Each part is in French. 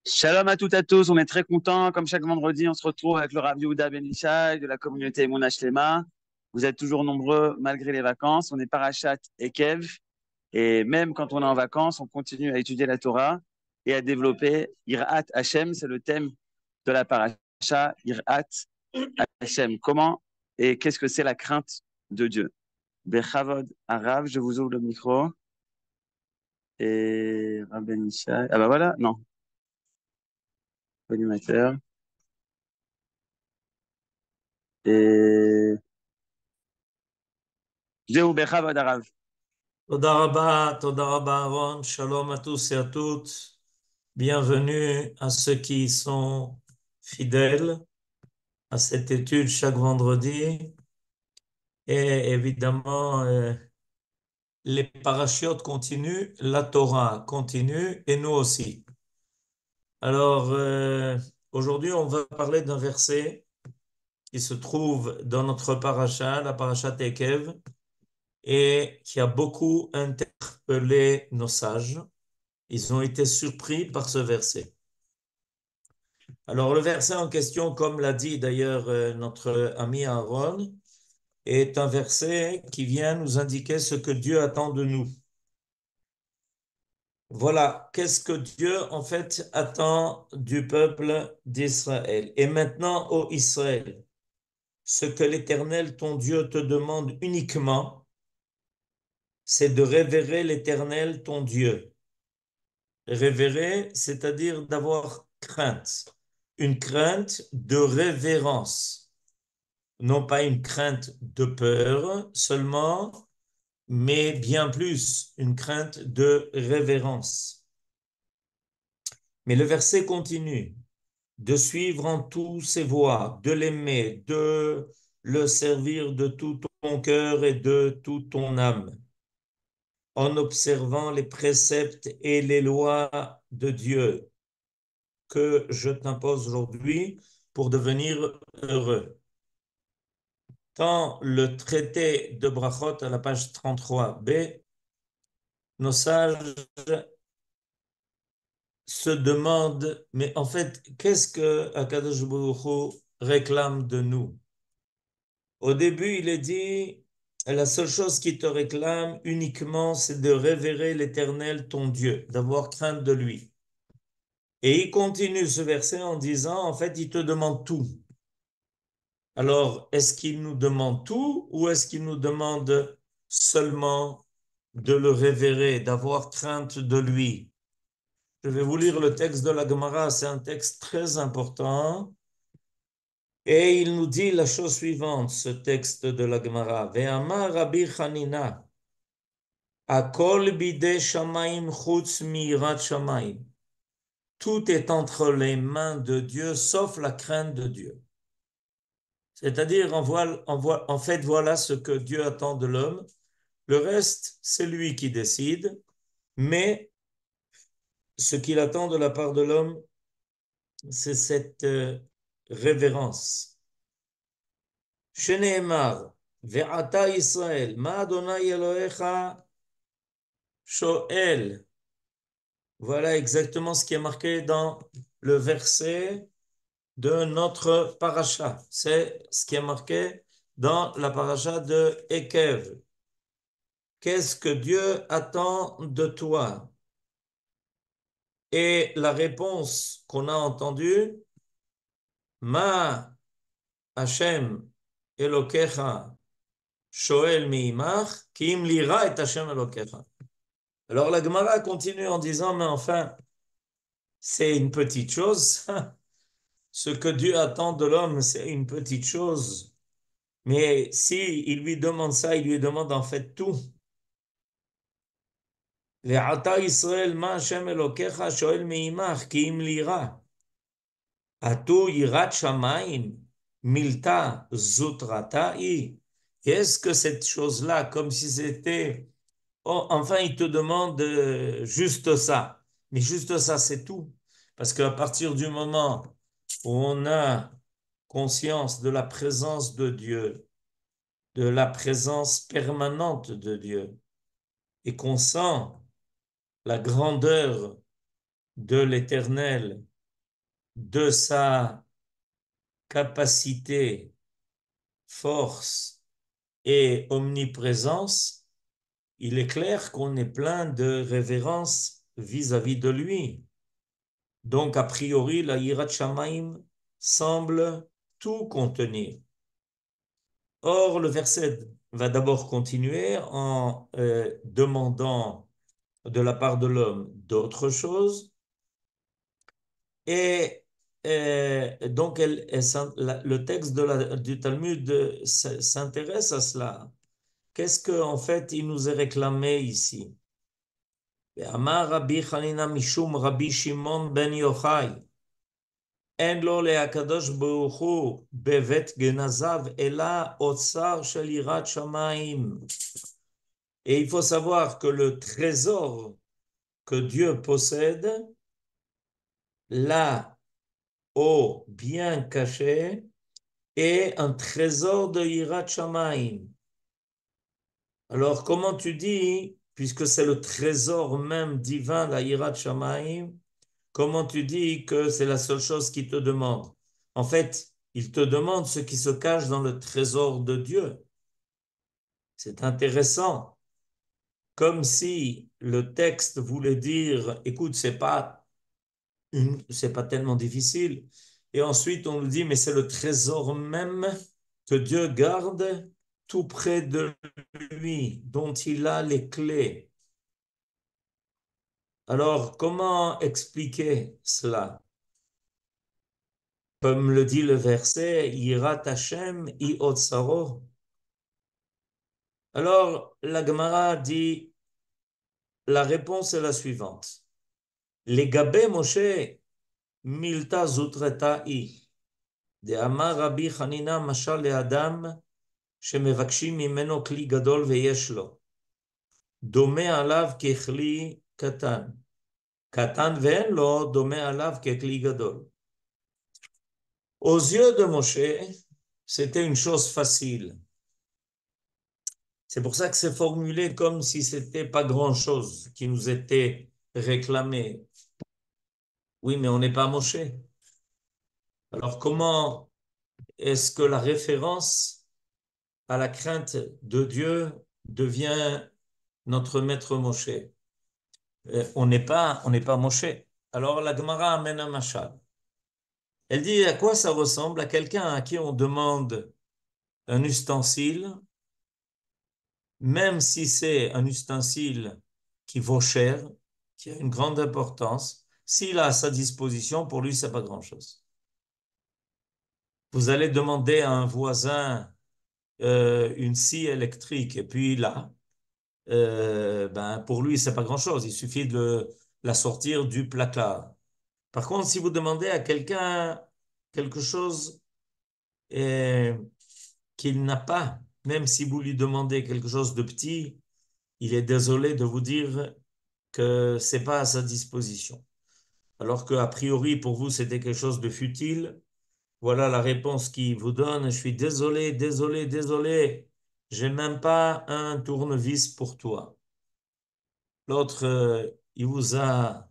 Shalom à toutes et à tous, on est très contents. Comme chaque vendredi, on se retrouve avec le Rav Yehuda Ben Ishai de la communauté Emunah Shlema. Vous êtes toujours nombreux malgré les vacances. On est Parashat Ekev. Et même quand on est en vacances, on continue à étudier la Torah et à développer Irat Hashem. C'est le thème de la Parasha, Irat Hashem. Comment et qu'est-ce que c'est la crainte de Dieu? Bechavod Arav, je vous ouvre le micro. Et Rav Ben Ishai. Ah bah voilà, non, collimateur. Et Zéou Bechavod Arav. Toda Rabba Aaron, shalom à tous et à toutes. Bienvenue à ceux qui sont fidèles à cette étude chaque vendredi. Et évidemment, les parachutes continuent, la Torah continue et nous aussi. Alors, aujourd'hui, on va parler d'un verset qui se trouve dans notre paracha, la paracha Tekev, et qui a beaucoup interpellé nos sages. Ils ont été surpris par ce verset. Alors le verset en question, comme l'a dit d'ailleurs notre ami Aaron, est un verset qui vient nous indiquer ce que Dieu attend de nous. Voilà, qu'est-ce que Dieu en fait attend du peuple d'Israël. Et maintenant, ô Israël, ce que l'Éternel, ton Dieu, te demande uniquement, c'est de révérer l'Éternel, ton Dieu. Révérer, c'est-à-dire d'avoir crainte, une crainte de révérence, non pas une crainte de peur seulement, mais bien plus une crainte de révérence. Mais le verset continue, de suivre en tous ses voies, de l'aimer, de le servir de tout ton cœur et de toute ton âme, en observant les préceptes et les lois de Dieu que je t'impose aujourd'hui pour devenir heureux. Dans le traité de Brachot à la page 33b, nos sages se demandent, mais en fait, qu'est-ce que Akadosh Baruch Hu réclame de nous? Au début, il est dit, la seule chose qu'il te réclame uniquement, c'est de révérer l'Éternel, ton Dieu, d'avoir crainte de lui. Et il continue ce verset en disant, en fait, il te demande tout. Alors, est-ce qu'il nous demande tout ou est-ce qu'il nous demande seulement de le révérer, d'avoir crainte de lui? Je vais vous lire le texte de la Gemara, c'est un texte très important. Et il nous dit la chose suivante, ce texte de la Gemara. Ve'amar Rabbi Chanina, Akol bide shamayim chutz mirat shamayim. Tout est entre les mains de Dieu, sauf la crainte de Dieu. C'est-à-dire, en fait, voilà ce que Dieu attend de l'homme. Le reste, c'est lui qui décide, mais ce qu'il attend de la part de l'homme, c'est cette révérence. Sheneemar, Ve'ata Israël, Ma Adonai Elohecha Shoel. Voilà exactement ce qui est marqué dans le verset de notre paracha. C'est ce qui est marqué dans la paracha de Ekev. Qu'est-ce que Dieu attend de toi? Et la réponse qu'on a entendue, Ma Hashem Elokecha Shoel Miimach, Ki im lira et Hashem Elokecha. Alors la Gemara continue en disant, mais enfin, c'est une petite chose. Ce que Dieu attend de l'homme, c'est une petite chose. Mais si il lui demande ça, il lui demande en fait tout. Ve'ata Israël ma Hashem Elokecha shoel me'imach ki im lira. Atu yirat shamayim milta zutratai. Qu'est-ce que cette chose-là, comme si c'était... Oh, enfin, il te demande juste ça. Mais juste ça, c'est tout. Parce qu'à partir du moment où on a conscience de la présence de Dieu, de la présence permanente de Dieu, et qu'on sent la grandeur de l'Éternel de sa capacité, force et omniprésence, il est clair qu'on est plein de révérence vis-à-vis de lui. Donc, a priori, la Yirat Shamaim semble tout contenir. Or, le verset va d'abord continuer en demandant de la part de l'homme d'autres choses. Et donc, le texte du Talmud s'intéresse à cela. Qu'est-ce qu'en fait il nous est réclamé ici? Amar Rabbi Chanina Mishum Rabbi Shimon ben Yochai. En lo le'akadosh baruch hu bevet genazav ela otsar shel yirat shamayim. Et il faut savoir que le trésor que Dieu possède, là, au bien caché, est un trésor de yirat shamayim. Alors, comment tu dis, puisque c'est le trésor même divin, la yirat shamayim, comment tu dis que c'est la seule chose qu'il te demande? En fait, il te demande ce qui se cache dans le trésor de Dieu. C'est intéressant. Comme si le texte voulait dire, écoute, c'est pas tellement difficile. Et ensuite, on nous dit, mais c'est le trésor même que Dieu garde tout près de lui, dont il a les clés. Alors, comment expliquer cela? Comme le dit le verset, Yirat Hashem i otsaro. Alors, la Gemara dit, la réponse est la suivante. Les gabé Moshe milta zutreta i. De amar Rabbi Chanina mashal le Adam שמבקשים ממנו כלי גדול ויש לו. דומה עליו ככלי קטן. קטן ואין לו, דומה עליו ככלי גדול. Aux yeux de Moshe, c'était une chose facile. C'est pour ça que c'est formulé comme si c'était pas grand-chose qui nous était réclamé. Oui, mais on n'est pas Moshe. Alors comment est-ce que la référence à la crainte de Dieu devient notre maître Moshe? On n'est pas Moshe. Alors la Gemara amène un machal. Elle dit à quoi ça ressemble à quelqu'un à qui on demande un ustensile, même si c'est un ustensile qui vaut cher, qui a une grande importance, s'il a à sa disposition, pour lui, c'est pas grand-chose. Vous allez demander à un voisin une scie électrique, et puis là, pour lui, c'est pas grand-chose. Il suffit de la sortir du placard. Par contre, si vous demandez à quelqu'un quelque chose qu'il n'a pas, même si vous lui demandez quelque chose de petit, il est désolé de vous dire que c'est pas à sa disposition. Alors qu'a priori, pour vous, c'était quelque chose de futile. Voilà la réponse qu'il vous donne. Je suis désolé, désolé, désolé. J'ai même pas un tournevis pour toi. L'autre, il vous a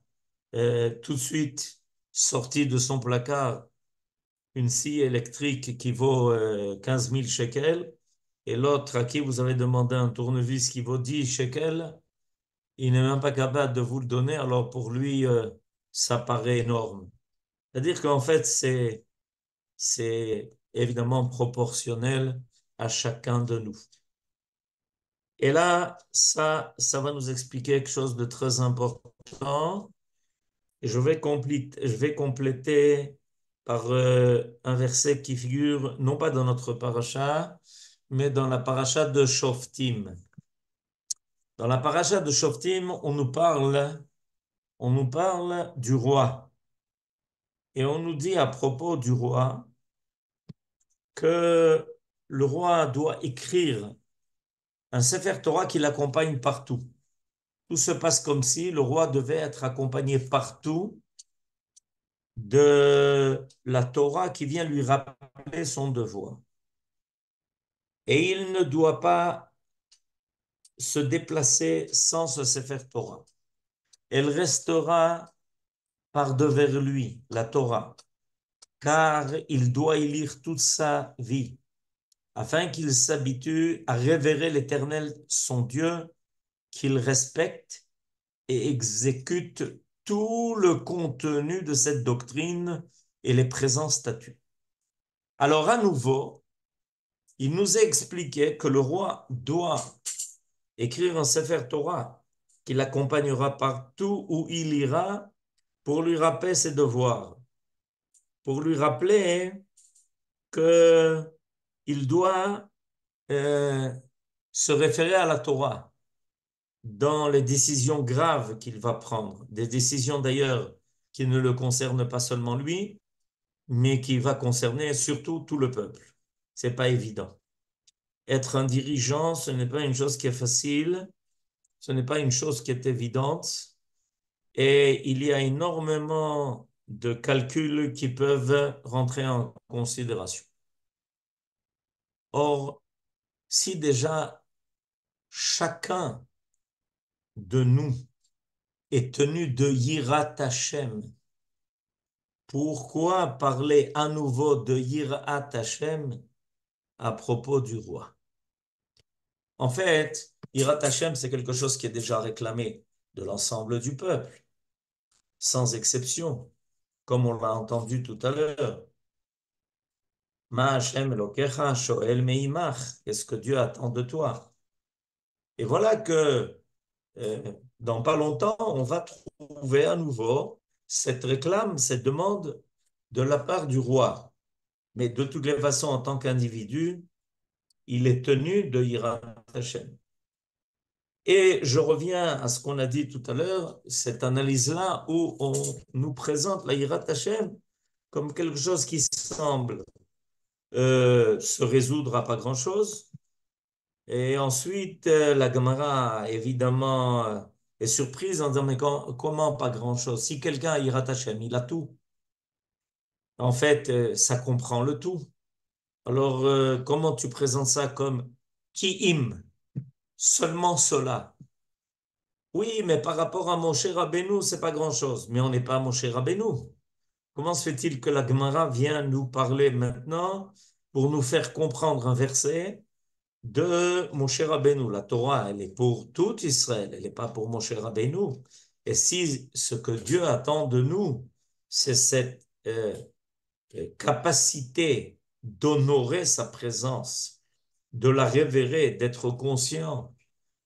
tout de suite sorti de son placard une scie électrique qui vaut 15 000 shekels, et l'autre à qui vous avez demandé un tournevis qui vaut 10 shekels, il n'est même pas capable de vous le donner, alors pour lui, ça paraît énorme. C'est-à-dire qu'en fait, c'est évidemment proportionnel à chacun de nous. Et là, ça va nous expliquer quelque chose de très important. Et je vais compléter par un verset qui figure non pas dans notre paracha, mais dans la paracha de Shoftim. Dans la paracha de Shoftim, on nous parle du roi. Et on nous dit à propos du roi que le roi doit écrire un Sefer Torah qui l'accompagne partout. Tout se passe comme si le roi devait être accompagné partout de la Torah qui vient lui rappeler son devoir. Et il ne doit pas se déplacer sans ce Sefer Torah. Elle restera par devers lui, la Torah. car il doit y lire toute sa vie, afin qu'il s'habitue à révérer l'Éternel, son Dieu, qu'il respecte et exécute tout le contenu de cette doctrine et les présents statuts. Alors à nouveau, il nous a expliqué que le roi doit écrire un Sefer Torah qui l'accompagnera partout où il ira pour lui rappeler ses devoirs, pour lui rappeler que il doit se référer à la Torah dans les décisions graves qu'il va prendre, des décisions d'ailleurs qui ne le concernent pas seulement lui, mais qui va concerner surtout tout le peuple. C'est pas évident. Être un dirigeant, ce n'est pas une chose qui est facile, ce n'est pas une chose qui est évidente, et il y a énormément de calculs qui peuvent rentrer en considération. Or, si déjà chacun de nous est tenu de Yirat Hashem, pourquoi parler à nouveau de Yirat Hashem à propos du roi? En fait, Yirat Hashem, c'est quelque chose qui est déjà réclamé de l'ensemble du peuple, sans exception, comme on l'a entendu tout à l'heure. Ma Hashem Elokecha Shoel Meimach, qu'est-ce que Dieu attend de toi? Et voilà que dans pas longtemps, on va trouver à nouveau cette réclame, cette demande de la part du roi. Mais de toutes les façons, en tant qu'individu, il est tenu de Yirat Hashem. Et je reviens à ce qu'on a dit tout à l'heure, cette analyse-là où on nous présente la Yirat Hashem comme quelque chose qui semble se résoudre à pas grand-chose. Et ensuite, la Gemara, évidemment, est surprise en disant, mais comment pas grand-chose? Si quelqu'un a Yirat Hashem, il a tout. En fait, ça comprend le tout. Alors, comment tu présentes ça comme Ki'im, seulement cela? Oui, mais par rapport à Moshe Rabbeinu, c'est pas grand-chose. Mais on n'est pas Moshe Rabbeinu. Comment se fait-il que la Gemara vient nous parler maintenant pour nous faire comprendre un verset de Moshe Rabbeinu? La Torah, elle est pour tout Israël, elle n'est pas pour Moshe Rabbeinu. Et si ce que Dieu attend de nous, c'est cette capacité d'honorer sa présence, de la révérer, d'être conscient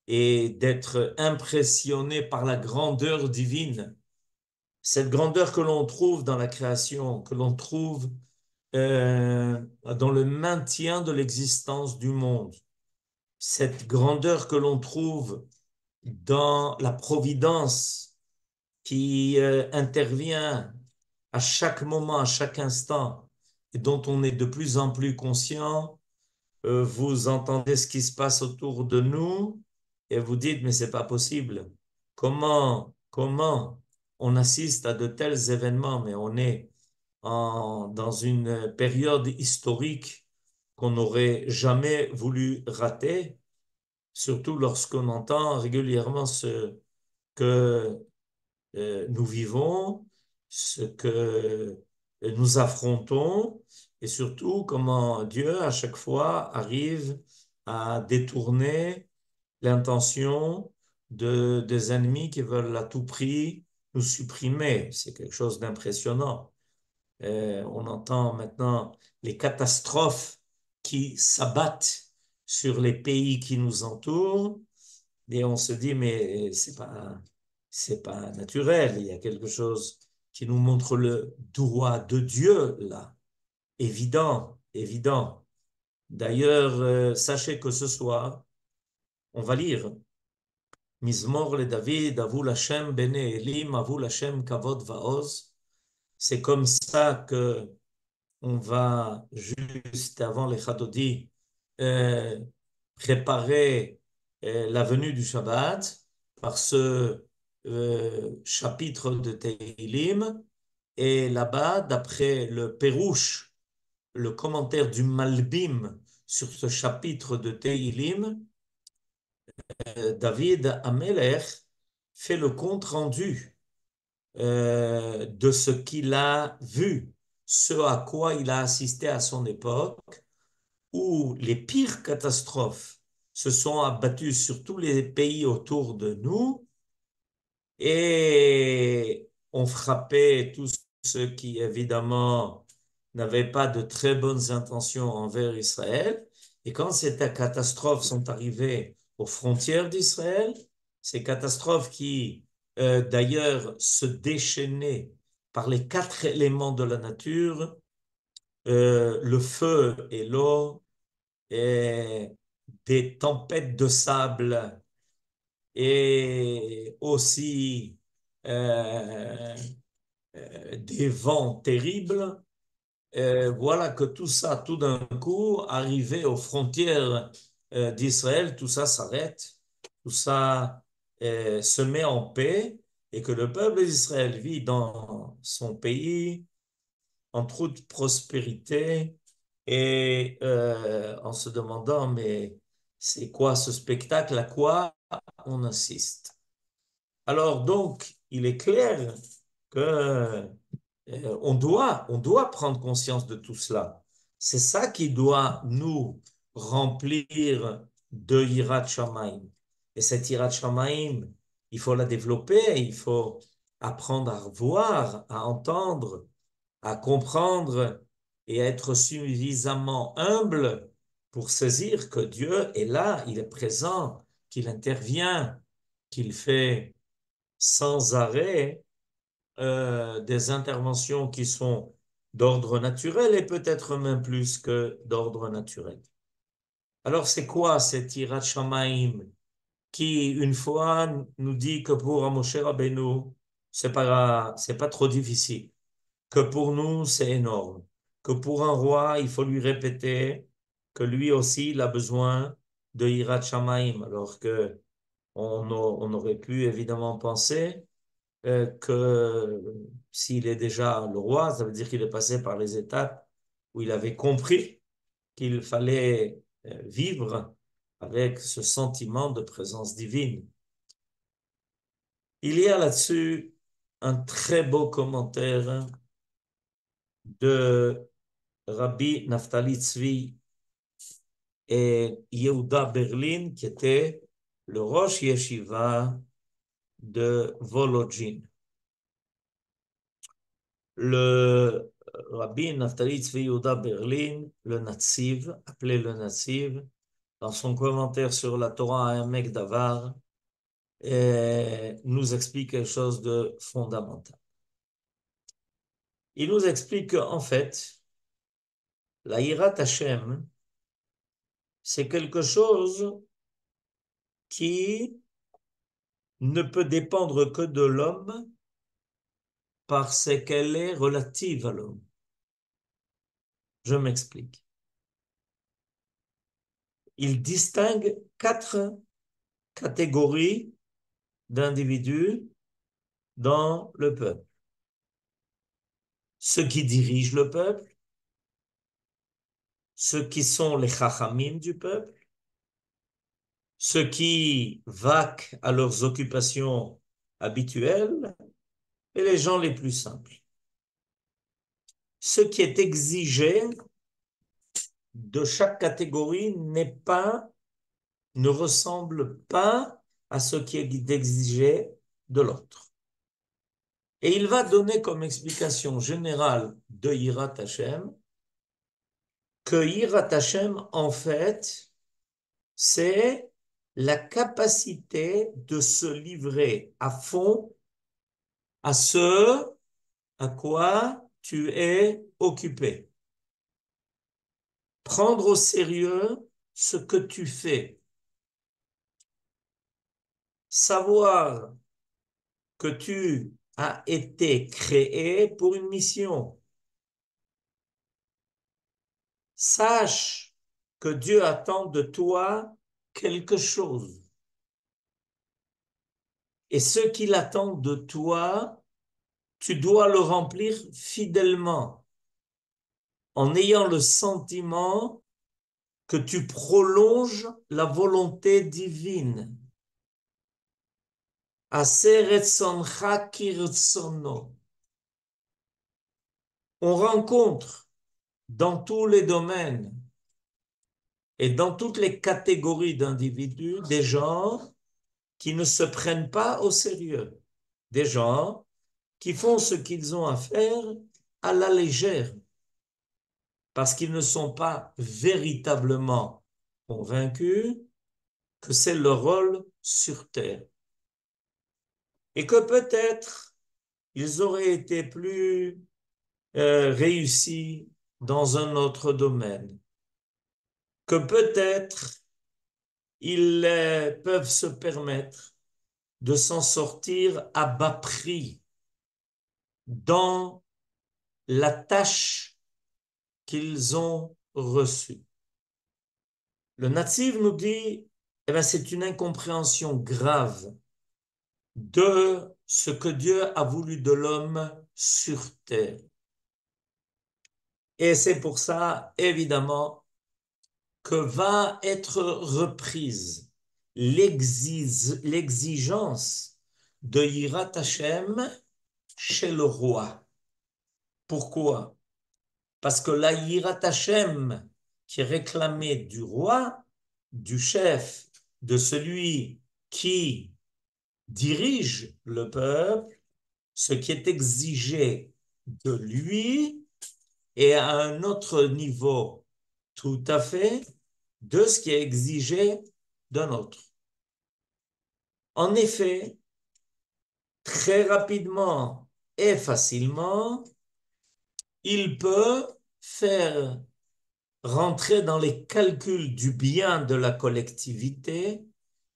et d'être impressionné par la grandeur divine, cette grandeur que l'on trouve dans la création, que l'on trouve dans le maintien de l'existence du monde, cette grandeur que l'on trouve dans la providence qui intervient à chaque moment, à chaque instant, et dont on est de plus en plus conscient. Vous entendez ce qui se passe autour de nous et vous dites, mais c'est pas possible. Comment on assiste à de tels événements, mais on est dans une période historique qu'on n'aurait jamais voulu rater, surtout lorsqu'on entend régulièrement ce que nous vivons, ce que nous affrontons, et surtout comment Dieu, à chaque fois, arrive à détourner l'intention des ennemis qui veulent à tout prix nous supprimer. C'est quelque chose d'impressionnant. On entend maintenant les catastrophes qui s'abattent sur les pays qui nous entourent, et on se dit, mais c'est pas naturel. Il y a quelque chose qui nous montre le droit de Dieu, là. Évident, évident. D'ailleurs, sachez que ce soir, on va lire Mizmor le David, Avul Hashem Bene Elim, Avul Hashem Kavod Vaoz. C'est comme ça que on va, juste avant les Chadodi, euh, préparer la venue du Shabbat par ce chapitre de Teilim. Et là-bas, d'après le Pérouche, le commentaire du Malbim sur ce chapitre de Teilim, David Amelech fait le compte-rendu de ce qu'il a vu ce à quoi il a assisté à son époque, où les pires catastrophes se sont abattues sur tous les pays autour de nous et ont frappé tous ceux qui, évidemment, n'avaient pas de très bonnes intentions envers Israël. Et quand ces catastrophes sont arrivées aux frontières d'Israël, ces catastrophes qui, d'ailleurs, se déchaînaient par les quatre éléments de la nature, le feu et l'eau, et des tempêtes de sable et aussi euh, des vents terribles. Voilà que tout ça, tout d'un coup, arrivé aux frontières d'Israël, tout ça s'arrête, tout ça se met en paix et que le peuple d'Israël vit dans son pays en toute prospérité et en se demandant, mais c'est quoi ce spectacle, à quoi on assiste? Alors donc, il est clair que on doit prendre conscience de tout cela. C'est ça qui doit nous remplir de Yirat Shamayim. Et cette Yirat Shamayim, il faut la développer, il faut apprendre à voir, à entendre, à comprendre et à être suffisamment humble pour saisir que Dieu est là, il est présent, qu'il intervient, qu'il fait sans arrêt des interventions qui sont d'ordre naturel et peut-être même plus que d'ordre naturel. Alors c'est quoi cette Yirat Shamayim qui, une fois, nous dit que pour Moshe Rabbeinu, c'est pas trop difficile, que pour nous, c'est énorme, que pour un roi, il faut lui répéter que lui aussi, il a besoin de Yirat Shamayim, alors que on aurait pu évidemment penser que s'il est déjà le roi, ça veut dire qu'il est passé par les étapes où il avait compris qu'il fallait vivre avec ce sentiment de présence divine. Il y a là-dessus un très beau commentaire de Rabbi Naftali Tzvi et Yehuda Berlin, qui était le Rosh Yeshiva de Volodjin. Le Rabbi Naftali Tzvi Yehuda Berlin, le Natziv, appelé le Natziv, dans son commentaire sur la Torah à Emek Davar, nous explique quelque chose de fondamental. Il nous explique qu'en fait, la Yirat Hashem, c'est quelque chose qui ne peut dépendre que de l'homme parce qu'elle est relative à l'homme. Je m'explique. Il distingue quatre catégories d'individus dans le peuple. Ceux qui dirigent le peuple, ceux qui sont les chachamim du peuple, ceux qui vaquent à leurs occupations habituelles et les gens les plus simples. Ce qui est exigé de chaque catégorie ne ressemble pas à ce qui est exigé de l'autre. Et il va donner comme explication générale de Yirat Hashem que Yirat Hashem, en fait, c'est la capacité de se livrer à fond à ce à quoi tu es occupé. Prendre au sérieux ce que tu fais. Savoir que tu as été créé pour une mission. Sache que Dieu attend de toi quelque chose. Et ce qu'il attend de toi, tu dois le remplir fidèlement, en ayant le sentiment que tu prolonges la volonté divine. Aseret soncha kirtsono. on rencontre dans tous les domaines et dans toutes les catégories d'individus des gens qui ne se prennent pas au sérieux, des gens qui font ce qu'ils ont à faire à la légère, parce qu'ils ne sont pas véritablement convaincus que c'est leur rôle sur terre. Et que peut-être ils auraient été plus réussis dans un autre domaine. Que peut-être ils peuvent se permettre de s'en sortir à bas prix dans la tâche qu'ils ont reçue. Le Nativ nous dit, eh bien, c'est une incompréhension grave de ce que Dieu a voulu de l'homme sur terre. Et c'est pour ça, évidemment, que va être reprise l'exigence de Yirat Hashem chez le roi. Pourquoi? Parce que la Yirat Hashem qui est réclamée du roi, du chef, de celui qui dirige le peuple, ce qui est exigé de lui est à un autre niveau tout à fait de ce qui est exigé d'un autre. En effet, très rapidement et facilement, il peut faire rentrer dans les calculs du bien de la collectivité,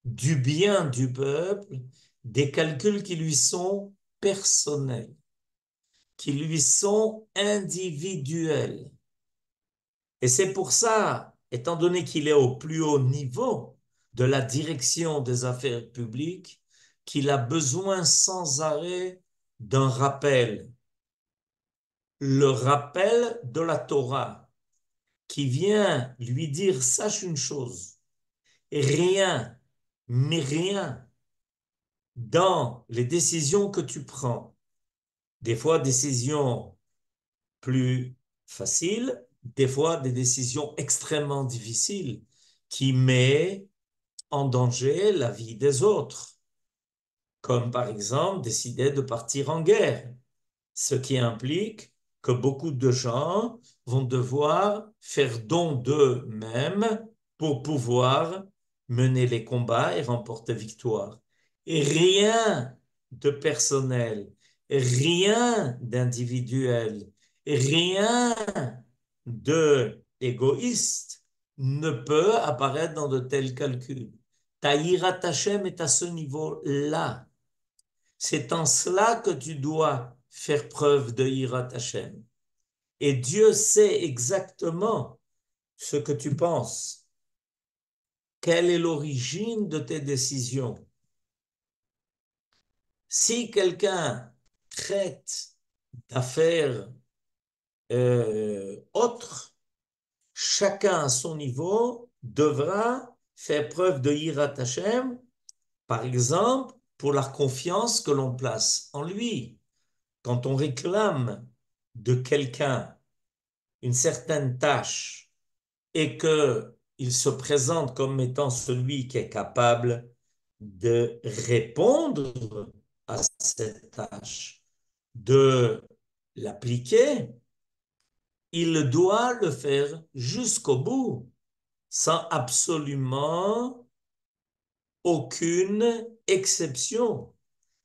du bien du peuple, des calculs qui lui sont personnels, qui lui sont individuels. Et c'est pour ça, étant donné qu'il est au plus haut niveau de la direction des affaires publiques, qu'il a besoin sans arrêt d'un rappel. Le rappel de la Torah, qui vient lui dire, sache une chose, rien, mais rien, dans les décisions que tu prends, des fois décisions plus faciles, des fois des décisions extrêmement difficiles, qui mettent en danger la vie des autres, comme par exemple décider de partir en guerre, ce qui implique que beaucoup de gens vont devoir faire don d'eux-mêmes pour pouvoir mener les combats et remporter victoire. Et rien de personnel, rien d'individuel, rien de égoïste ne peut apparaître dans de tels calculs. Ta Yirat Hashem est à ce niveau-là. C'est en cela que tu dois faire preuve de Yirat Hashem. Et Dieu sait exactement ce que tu penses. Quelle est l'origine de tes décisions? Si quelqu'un traite d'affaires autres, chacun à son niveau devra faire preuve de Yirat Hashem, par exemple, pour la confiance que l'on place en lui. Quand on réclame de quelqu'un une certaine tâche et qu'il se présente comme étant celui qui est capable de répondre à cette tâche, de l'appliquer, il doit le faire jusqu'au bout, sans absolument aucune exception.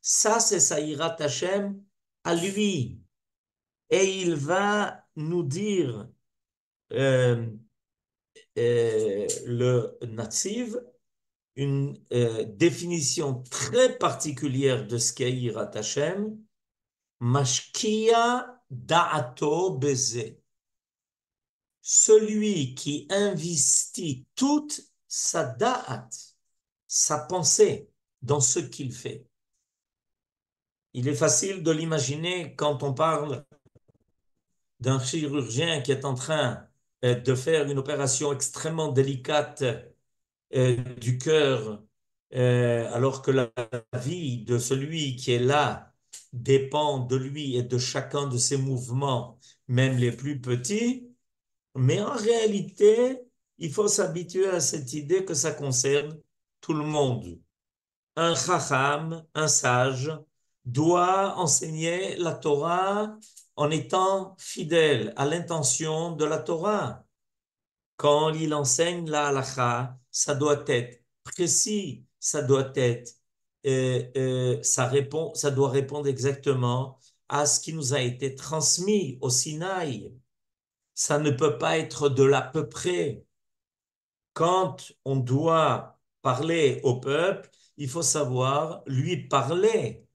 Ça, c'est sa Yirat Hashem à lui. Et il va nous dire, le Nativ, une définition très particulière de ce qu'est Yirat Hashem, Mashkia da'ato beze. Celui qui investit toute sa da'at, sa pensée dans ce qu'il fait. Il est facile de l'imaginer quand on parle d'un chirurgien qui est en train de faire une opération extrêmement délicate du cœur, alors que la vie de celui qui est là dépend de lui et de chacun de ses mouvements même les plus petits, mais en réalité, il faut s'habituer à cette idée que ça concerne tout le monde. Un chacham, un sage, doit enseigner la Torah en étant fidèle à l'intention de la Torah. Quand il enseigne la halakha, ça doit être précis, ça doit être, ça doit répondre exactement à ce qui nous a été transmis au Sinaï. Ça ne peut pas être de l'à peu près. Quand on doit parler au peuple, il faut savoir lui parler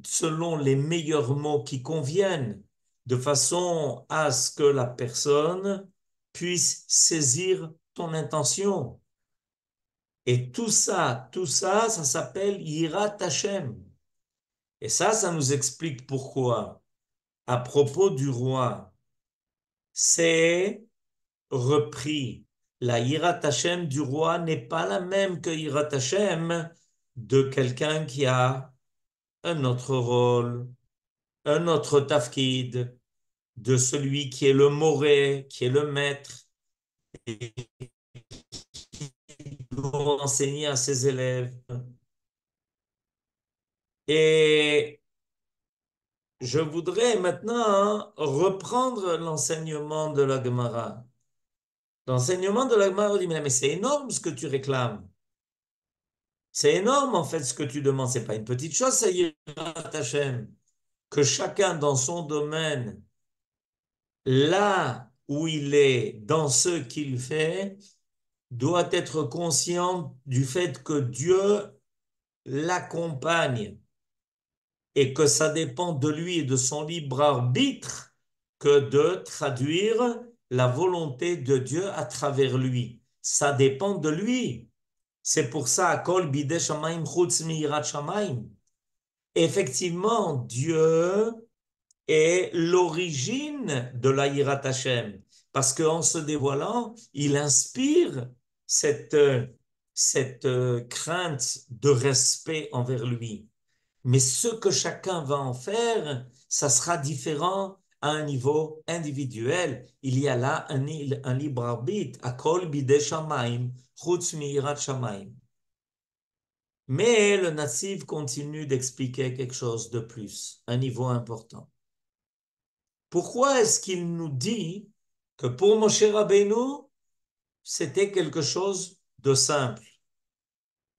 selon les meilleurs mots qui conviennent, de façon à ce que la personne puisse saisir ton intention. Et ça s'appelle Yirat Hashem. Et ça nous explique pourquoi, à propos du roi, c'est repris. La Yirat Hashem du roi n'est pas la même que Yirat Hashem de quelqu'un qui a un autre rôle, un autre tafkid, de celui qui est le moré, qui est le maître, et qui doit enseigner à ses élèves. Et je voudrais maintenant reprendre l'enseignement de la Gemara. L'enseignement de la Gemara dit, mais c'est énorme ce que tu réclames. C'est énorme en fait ce que tu demandes. C'est pas une petite chose, ça Yirat Hashem. Que chacun dans son domaine, là où il est, dans ce qu'il fait, doit être conscient du fait que Dieu l'accompagne et que ça dépend de lui et de son libre arbitre que de traduire la volonté de Dieu à travers lui. Ça dépend de lui. C'est pour ça, Kol bidei shamayim chutz miyirat shamayim. Effectivement, Dieu est l'origine de la Yirat Hashem, parce qu'en se dévoilant, il inspire cette crainte de respect envers lui. Mais ce que chacun va en faire, ça sera différent à un niveau individuel. Il y a là un libre arbitre. Akol bidei shamayim, chutz miyirat shamayim. Mais le natif continue d'expliquer quelque chose de plus, un niveau important. Pourquoi est-ce qu'il nous dit que pour Moshe Rabbeinu, c'était quelque chose de simple?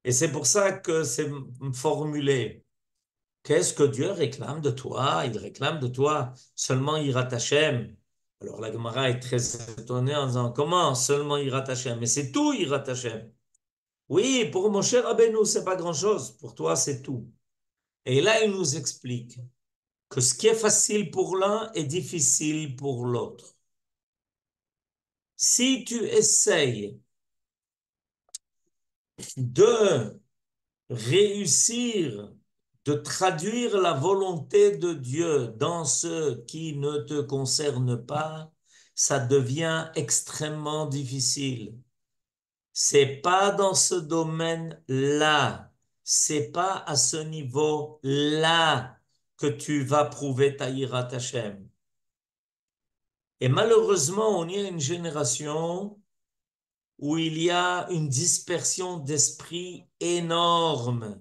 Et c'est pour ça que c'est formulé. Qu'est-ce que Dieu réclame de toi? Il réclame de toi seulement Yirat Hashem. Alors la Gemara est très étonnée en disant, comment seulement Yirat Hashem? Mais c'est tout Yirat Hashem. Oui, pour Moshe Rabbeinu, c'est pas grand-chose. Pour toi, c'est tout. Et là, il nous explique que ce qui est facile pour l'un est difficile pour l'autre. Si tu essayes de réussir, de traduire la volonté de Dieu dans ce qui ne te concerne pas, ça devient extrêmement difficile. C'est pas dans ce domaine-là, c'est pas à ce niveau-là que tu vas prouver ta Yirat Hashem. Et malheureusement, on y a une génération où il y a une dispersion d'esprit énorme.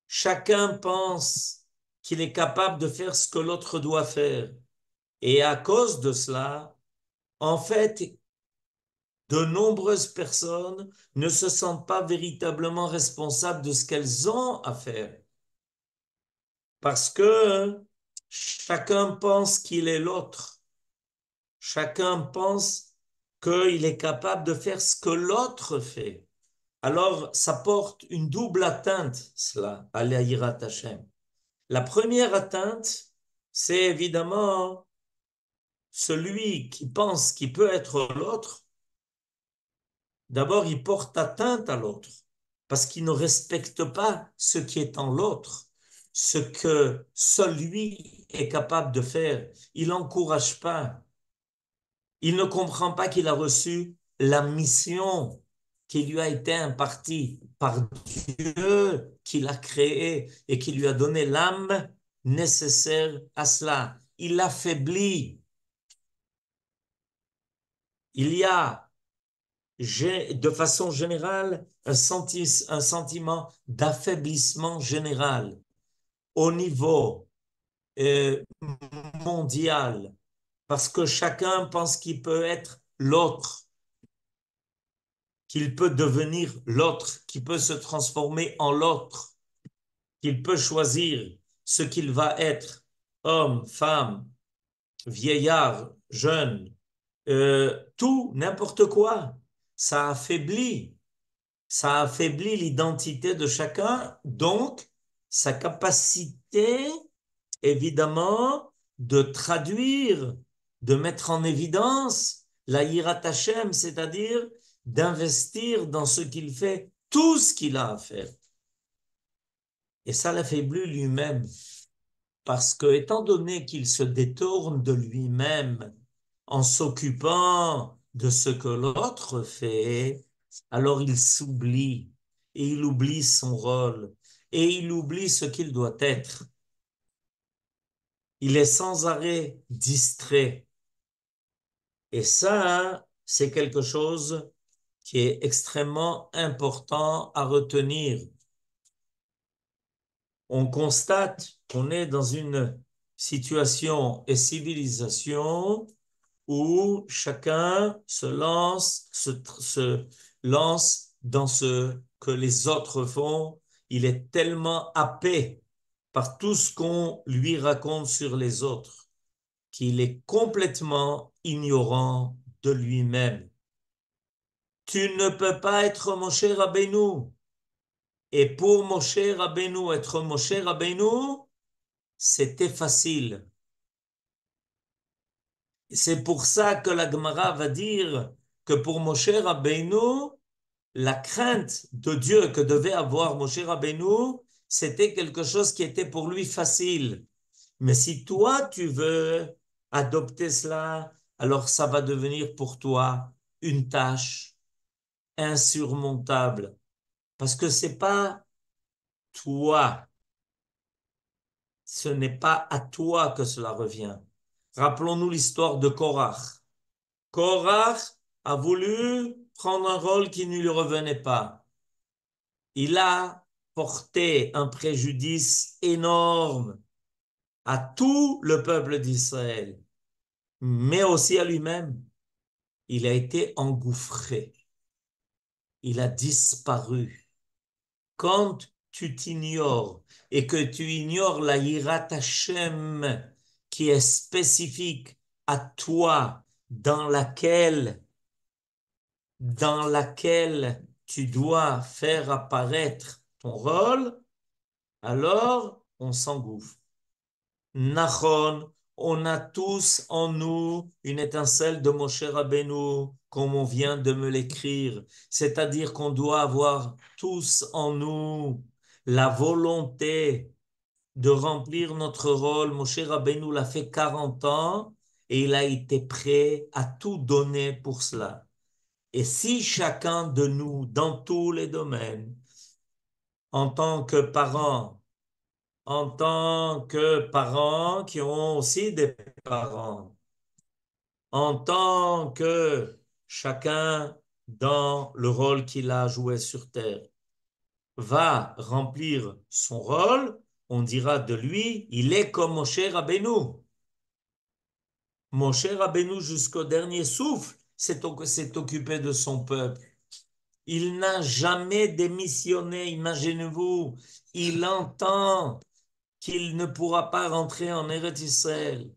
Chacun pense qu'il est capable de faire ce que l'autre doit faire. Et à cause de cela, en fait, de nombreuses personnes ne se sentent pas véritablement responsables de ce qu'elles ont à faire. Parce que chacun pense qu'il est l'autre. Chacun pense qu'il est capable de faire ce que l'autre fait. Alors, ça porte une double atteinte, cela, à la Yirat Hashem. La première atteinte, c'est évidemment celui qui pense qu'il peut être l'autre. D'abord, il porte atteinte à l'autre, parce qu'il ne respecte pas ce qui est en l'autre, ce que seul lui est capable de faire. Il n'encourage pas. Il ne comprend pas qu'il a reçu la mission qui lui a été impartie par Dieu qui l'a créé et qui lui a donné l'âme nécessaire à cela. il affaiblit. Il y a, de façon générale, un sentiment d'affaiblissement général au niveau mondial, parce que chacun pense qu'il peut être l'autre, qu'il peut devenir l'autre, qu'il peut se transformer en l'autre, qu'il peut choisir ce qu'il va être, homme, femme, vieillard, jeune, tout, n'importe quoi. Ça affaiblit. Ça affaiblit l'identité de chacun, donc sa capacité, évidemment, de traduire, de mettre en évidence la Yirat Hashem, c'est-à-dire d'investir dans ce qu'il fait, tout ce qu'il a à faire. Et ça l'affaiblit lui-même. Parce que, étant donné qu'il se détourne de lui-même en s'occupant de ce que l'autre fait, alors il s'oublie et il oublie son rôle et il oublie ce qu'il doit être. Il est sans arrêt distrait. Et ça, c'est quelque chose qui est extrêmement important à retenir. On constate qu'on est dans une situation et civilisation où chacun se lance dans ce que les autres font. Il est tellement happé par tout ce qu'on lui raconte sur les autres qu'il est complètement ignorant de lui-même. Tu ne peux pas être Moshe Rabbeinu. Et pour Moshe Rabbeinu, être Moshe Rabbeinu, c'était facile. C'est pour ça que la Gemara va dire que pour Moshe Rabbeinu, la crainte de Dieu que devait avoir Moshe Rabbeinu, c'était quelque chose qui était pour lui facile. Mais si toi, tu veux adopter cela, alors ça va devenir pour toi une tâche insurmontable. Parce que c'est pas toi, ce n'est pas à toi que cela revient. Rappelons-nous l'histoire de Korach. Korach a voulu prendre un rôle qui ne lui revenait pas. Il a porté un préjudice énorme à tout le peuple d'Israël, mais aussi à lui-même. Il a été engouffré. Il a disparu. Quand tu t'ignores et que tu ignores la Yirat Hashem qui est spécifique à toi, dans laquelle tu dois faire apparaître ton rôle, alors on s'engouffre. Nachon, on a tous en nous une étincelle de Moshe Rabbeinu, comme on vient de me l'écrire. C'est-à-dire qu'on doit avoir tous en nous la volonté de remplir notre rôle. Moshe Rabbeinu l'a fait 40 ans et il a été prêt à tout donner pour cela. Et si chacun de nous, dans tous les domaines, en tant que parents qui ont aussi des parents, en tant que chacun dans le rôle qu'il a joué sur terre, va remplir son rôle, on dira de lui, il est comme Moshe Rabbeinu. Moshe Rabbeinu, jusqu'au dernier souffle, s'est occupé de son peuple. Il n'a jamais démissionné, imaginez-vous. Il entend qu'il ne pourra pas rentrer en Eretz Israël,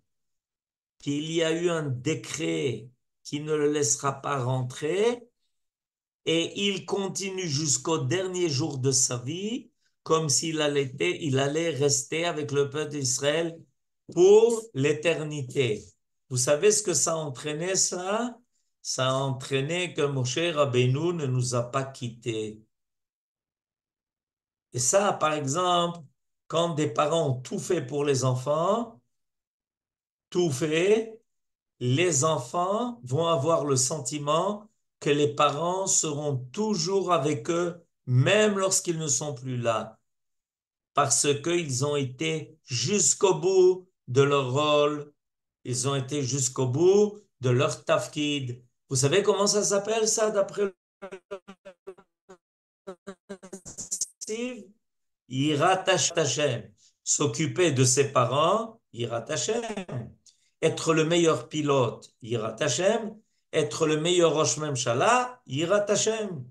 qu'il y a eu un décret qui ne le laissera pas rentrer, et il continue jusqu'au dernier jour de sa vie, comme s'il allait rester avec le peuple d'Israël pour l'éternité. Vous savez ce que ça a entraîné, ça? Ça a entraîné que Moshe Rabbeinu ne nous a pas quittés. Et ça, par exemple, quand des parents ont tout fait pour les enfants, tout fait, les enfants vont avoir le sentiment que les parents seront toujours avec eux, même lorsqu'ils ne sont plus là, parce qu'ils ont été jusqu'au bout de leur rôle, ils ont été jusqu'au bout de leur tafkid. Vous savez comment ça s'appelle ça d'après le Yirat Hashem, s'occuper de ses parents, Yirat Hashem, être le meilleur pilote, Yirat Hashem, être le meilleur Rosh Memshala, Yirat Hashem,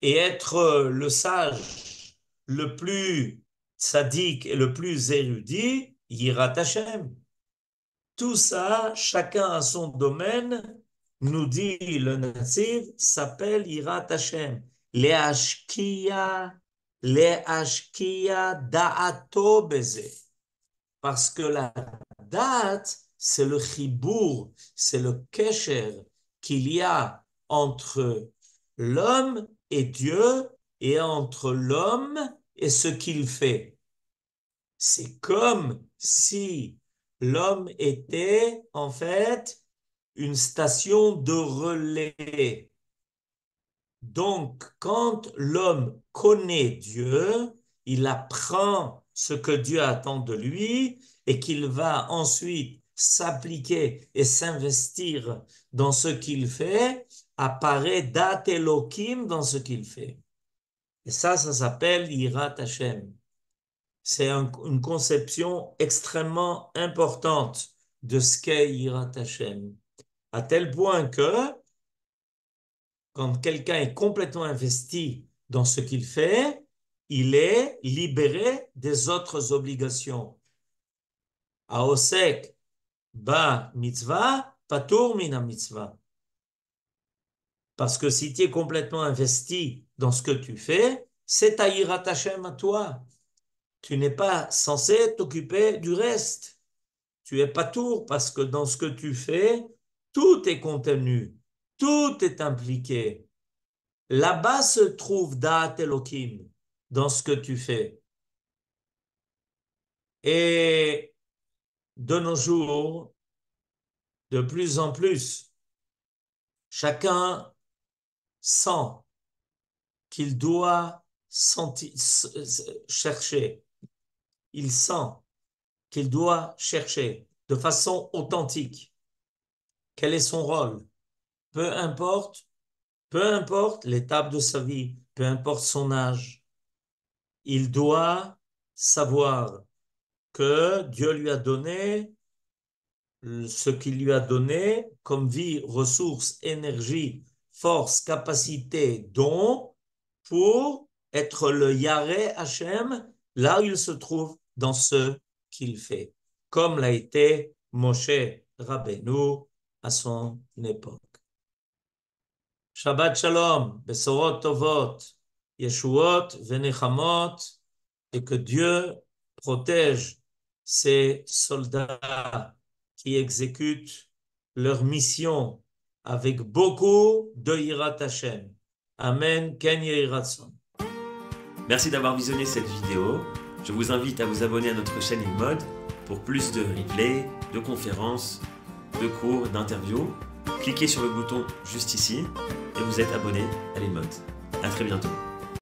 et être le sage, le plus tzaddik et le plus érudit, Yirat Hashem. Tout ça, chacun à son domaine, nous dit le Naziv, s'appelle Yirat Hashem. Leashkia da'ato beze. Parce que la date, c'est le chibour, c'est le kesher qu'il y a entre l'homme et Dieu et entre l'homme et ce qu'il fait. C'est comme si l'homme était en fait une station de relais. Donc, quand l'homme connaît Dieu, il apprend ce que Dieu attend de lui et qu'il va ensuite s'appliquer et s'investir dans ce qu'il fait, apparaît Dat Elohim dans ce qu'il fait. Et ça s'appelle Yirat Hashem. C'est une conception extrêmement importante de ce qu'est Yirat Hashem. À tel point que quand quelqu'un est complètement investi dans ce qu'il fait, il est libéré des autres obligations. Aosek ba mitzvah, patur mina mitzvah. Parce que si tu es complètement investi dans ce que tu fais, c'est ta Yirat Hashem à toi. Tu n'es pas censé t'occuper du reste. Tu es patour parce que dans ce que tu fais, tout est contenu, tout est impliqué. Là-bas se trouve Da'at Elohim dans ce que tu fais. Et de nos jours, de plus en plus, chacun sent qu'il doit chercher. Il sent qu'il doit chercher de façon authentique quel est son rôle. Peu importe l'étape de sa vie, peu importe son âge, il doit savoir que Dieu lui a donné ce qu'il lui a donné comme vie, ressources, énergie, force, capacité, don, pour être le Yareh Hashem là où il se trouve dans ce qu'il fait, comme l'a été Moshe Rabbeinu à son époque. Shabbat Shalom, Besorot Tovot, Yeshuot Venechamot, et que Dieu protège ces soldats qui exécutent leur mission avec beaucoup de Yirat Hashem. Amen, Ken Yehi Ratzon. Merci d'avoir visionné cette vidéo. Je vous invite à vous abonner à notre chaîne InMode pour plus de replays, de conférences, de cours, d'interviews. Cliquez sur le bouton juste ici et vous êtes abonné à l'InMode. À très bientôt.